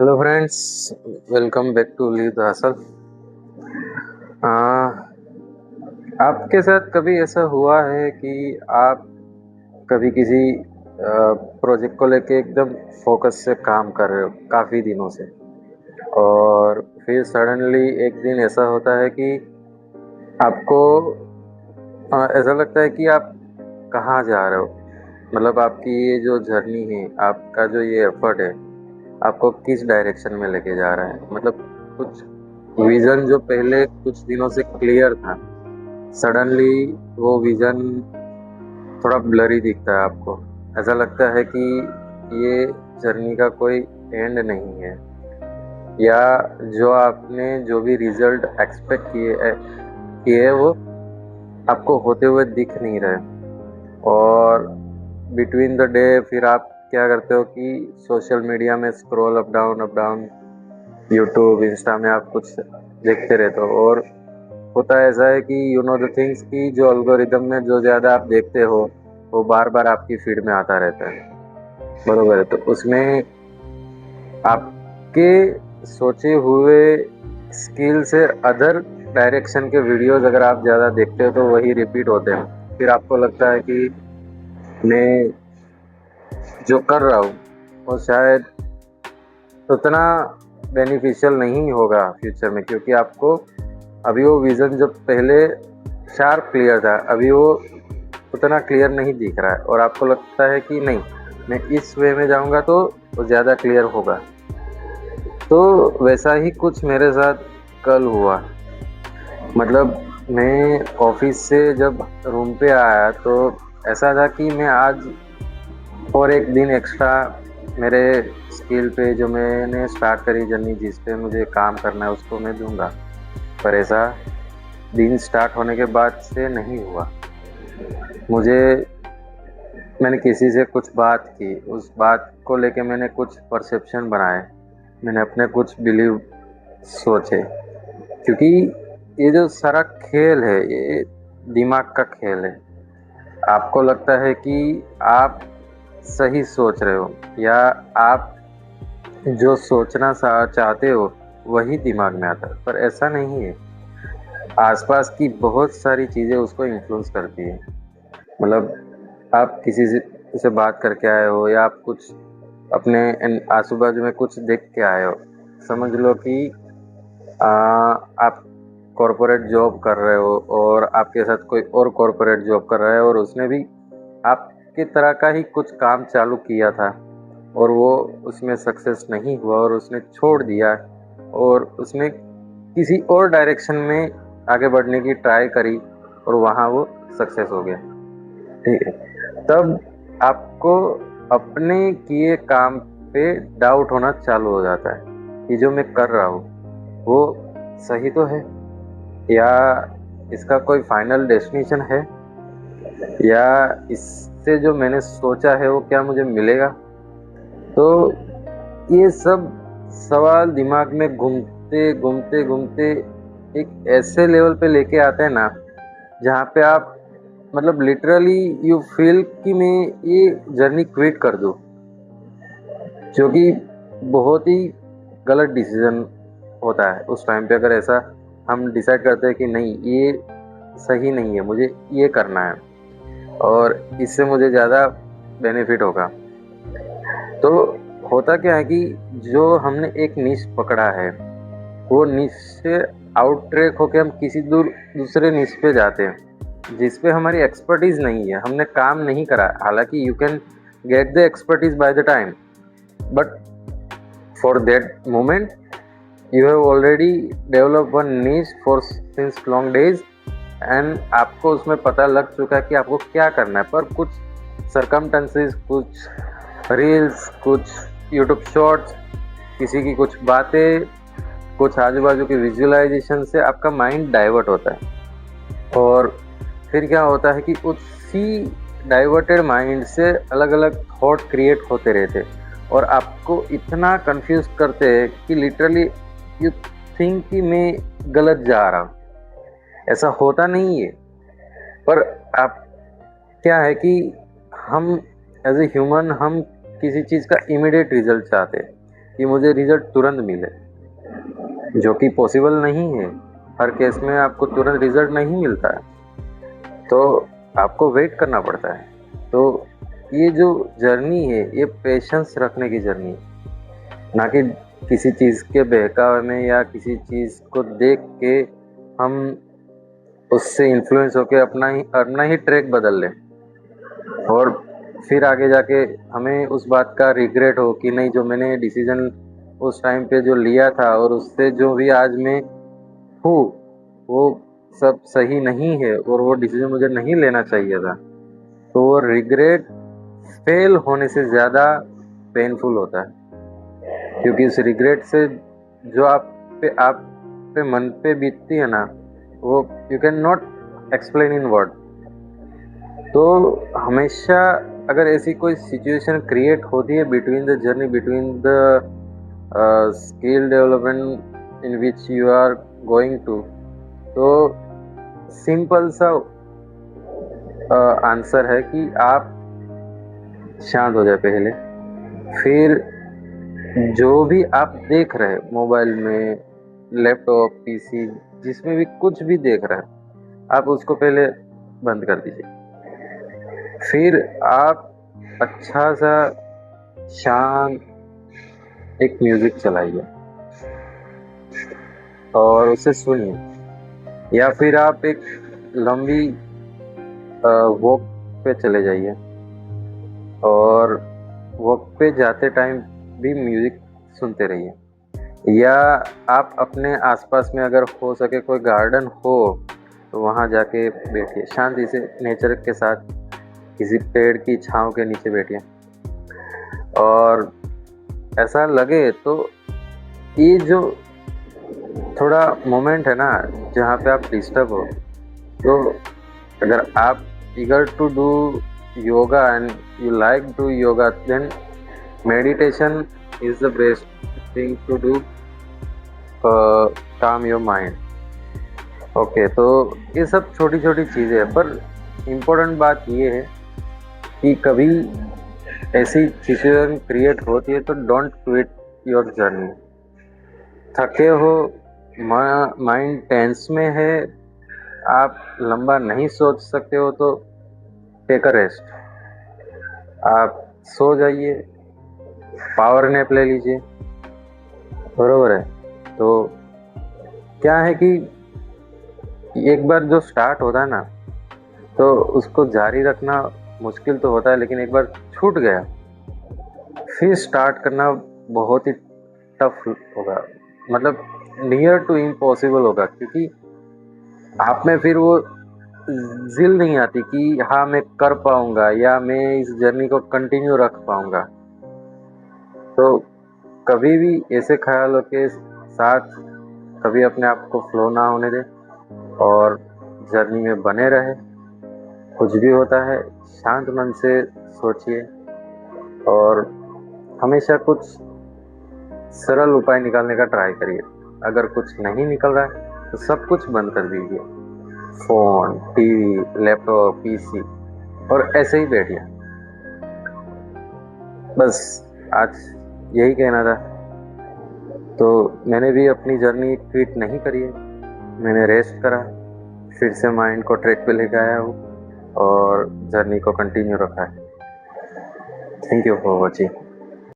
Hello friends, welcome back to live the hustle. आपके साथ कभी ऐसा हुआ है कि आप कभी किसी प्रोजेक्ट को लेके एकदम फोकस से काम कर रहे हो काफ़ी दिनों से, और फिर सडनली एक दिन ऐसा होता है कि आपको ऐसा लगता है कि आप कहाँ जा रहे हो। मतलब आपकी ये जो जर्नी है, आपका जो ये एफर्ट है, आपको किस डायरेक्शन में लेके जा रहा है। मतलब कुछ विज़न जो पहले कुछ दिनों से क्लियर था, सडनली वो विज़न थोड़ा ब्लरी दिखता है आपको। ऐसा लगता है कि ये जर्नी का कोई एंड नहीं है, या जो आपने जो भी रिज़ल्ट एक्सपेक्ट किए वो आपको होते हुए दिख नहीं रहे। और बिटवीन द डे फिर आप क्या करते हो कि सोशल मीडिया में scroll up down, YouTube, Insta में आप कुछ देखते रहते हो, और होता ऐसा है कि यू नो द थिंग्स की जो एल्गोरिदम में जो ज़्यादा आप देखते हो वो बार बार आपकी फीड में आता रहता है, बरोबर है। तो उसमें आपके सोचे हुए स्किल से अदर डायरेक्शन के वीडियोस अगर आप ज़्यादा देखते हो तो वही रिपीट होते हैं। फिर आपको लगता है कि मैं जो कर रहा हूँ वो शायद उतना बेनिफिशियल नहीं होगा फ्यूचर में, क्योंकि आपको अभी वो विज़न जो पहले शार्प क्लियर था, अभी वो उतना क्लियर नहीं दिख रहा है, और आपको लगता है कि नहीं, मैं इस वे में जाऊंगा तो वो ज़्यादा क्लियर होगा। तो वैसा ही कुछ मेरे साथ कल हुआ। मतलब मैं ऑफिस से जब रूम पे आया तो ऐसा था कि मैं आज और एक दिन एक्स्ट्रा मेरे स्किल पे जो मैंने स्टार्ट करी जर्नी, जिस पे मुझे काम करना है, उसको मैं दूंगा। पर ऐसा दिन स्टार्ट होने के बाद से नहीं हुआ। मैंने किसी से कुछ बात की, उस बात को लेके मैंने कुछ परसेप्शन बनाए, मैंने अपने कुछ बिलीव सोचे, क्योंकि ये जो सारा खेल है ये दिमाग का खेल है। आपको लगता है कि आप सही सोच रहे हो, या आप जो सोचना चाहते हो वही दिमाग में आता है, पर ऐसा नहीं है। आसपास की बहुत सारी चीज़ें उसको इन्फ्लुएंस करती है। मतलब आप किसी से बात करके आए हो, या आप कुछ अपने आजू बाजू में कुछ देख के आए हो। समझ लो कि आप कॉरपोरेट जॉब कर रहे हो और आपके साथ कोई और कॉरपोरेट जॉब कर रहा है, और उसने भी आपकी तरह का ही कुछ काम चालू किया था, और वो उसमें सक्सेस नहीं हुआ और उसने छोड़ दिया, और उसने किसी और डायरेक्शन में आगे बढ़ने की ट्राई करी और वहाँ वो सक्सेस हो गया। ठीक है, तब आपको अपने किए काम पे डाउट होना चालू हो जाता है कि जो मैं कर रहा हूँ वो सही तो है, या इसका कोई फाइनल डेस्टिनेशन है, या इससे जो मैंने सोचा है वो क्या मुझे मिलेगा। तो ये सब सवाल दिमाग में घूमते घूमते घूमते एक ऐसे लेवल पे लेके आते हैं ना, जहाँ पे आप मतलब लिटरली यू फील कि मैं ये जर्नी क्विट कर दूँ, जो कि बहुत ही गलत डिसीजन होता है उस टाइम पे। अगर ऐसा हम डिसाइड करते हैं कि नहीं, ये सही नहीं है, मुझे ये करना है और इससे मुझे ज़्यादा बेनिफिट होगा। तो होता क्या है कि जो हमने एक निश पकड़ा है, वो निश से आउट ट्रैक होकर हम किसी दूसरे निश पे जाते हैं जिस पे हमारी एक्सपर्टीज़ नहीं है, हमने काम नहीं करा। हालांकि you can get the expertise by the time, but for that moment you have already develop one niche for since long days, and आपको उसमें पता लग चुका है कि आपको क्या करना है। पर कुछ सरकमटेंसेस, कुछ रील्स, कुछ यूट्यूब शॉर्ट्स, किसी की कुछ बातें, कुछ आजू बाजू की विजुअलाइजेशन से आपका माइंड डाइवर्ट होता है, और फिर क्या होता है कि उसी डाइवर्टेड माइंड से अलग अलग थॉट क्रिएट होते रहते, और आपको इतना कंफ्यूज करते हैं कि लिटरली यू थिंक कि मैं गलत जा रहा हूँ। ऐसा होता नहीं है, पर आप क्या है कि हम एज ए ह्यूमन हम किसी चीज़ का इमीडिएट रिजल्ट चाहते हैं। कि मुझे रिजल्ट तुरंत मिले, जो कि पॉसिबल नहीं है। हर केस में आपको तुरंत रिजल्ट नहीं मिलता है, तो आपको वेट करना पड़ता है। तो ये जो जर्नी है, ये पेशेंस रखने की जर्नी है, ना कि किसी चीज़ के बहकावे में या किसी चीज़ को देख के हम उससे इन्फ्लुएंस होके अपना ही ट्रैक बदल लें और फिर आगे जाके हमें उस बात का रिग्रेट हो कि नहीं, जो मैंने डिसीजन उस टाइम पे जो लिया था और उससे जो भी आज मैं हूँ, वो सब सही नहीं है और वो डिसीजन मुझे नहीं लेना चाहिए था। तो वो रिग्रेट फेल होने से ज़्यादा पेनफुल होता है, क्योंकि उस रिग्रेट से जो आप पे मन पे बीतती है ना, वो you can not explain in word. तो हमेशा अगर ऐसी कोई सिचुएशन क्रिएट होती है between the journey, between the skill development in which you are going to, तो सिंपल सा आंसर है कि आप शांत हो जाए पहले। फिर जो भी आप देख रहे हैं मोबाइल में, लैपटॉप, पीसी, जिसमें भी कुछ भी देख रहे हैं, आप उसको पहले बंद कर दीजिए। फिर आप अच्छा सा शांत एक म्यूजिक चलाइए और उसे सुनिए, या फिर आप एक लंबी वॉक पे चले जाइए और वॉक पे जाते टाइम भी म्यूजिक सुनते रहिए। या आप अपने आसपास में अगर हो सके कोई गार्डन हो तो वहाँ जाके बैठिए शांति से, नेचर के साथ किसी पेड़ की छांव के नीचे बैठिए। और ऐसा लगे तो ये जो थोड़ा मोमेंट है ना जहाँ पे आप डिस्टर्ब हो, तो अगर आप eager to do yoga and you like do yoga, then meditation is the best thing to do, calm your mind. Okay, तो ये सब छोटी छोटी चीज़ें हैं, पर इम्पोर्टेंट बात ये है कि कभी ऐसी सिचुएशन क्रिएट होती है तो डोंट क्विट योर जर्नी। थके हो, माइंड टेंस में है, आप लंबा नहीं सोच सकते हो, तो टेक अ रेस्ट, आप सो जाइए, पावर नैप ले लीजिए। बरोबर है। तो क्या है कि एक बार जो स्टार्ट होता है ना, तो उसको जारी रखना मुश्किल तो होता है, लेकिन एक बार छूट गया फिर स्टार्ट करना बहुत ही टफ होगा, मतलब नियर टू इम्पॉसिबल होगा, क्योंकि आप में फिर वो जिल नहीं आती कि हाँ मैं कर पाऊंगा या मैं इस जर्नी को कंटिन्यू रख पाऊंगा। तो कभी भी ऐसे ख्यालों के साथ कभी अपने आप को फ्लो ना होने दें और जर्नी में बने रहे। कुछ भी होता है शांत मन से सोचिए और हमेशा कुछ सरल उपाय निकालने का ट्राई करिए। अगर कुछ नहीं निकल रहा है तो सब कुछ बंद कर दीजिए, फ़ोन, टीवी, लैपटॉप, पीसी, और ऐसे ही बैठिए। बस आज यही कहना था। तो मैंने भी अपनी जर्नी क्विट नहीं करी है, मैंने रेस्ट करा, फिर से माइंड को ट्रैक पे लेके आया हूँ और जर्नी को कंटिन्यू रखा है। Thank you for watching.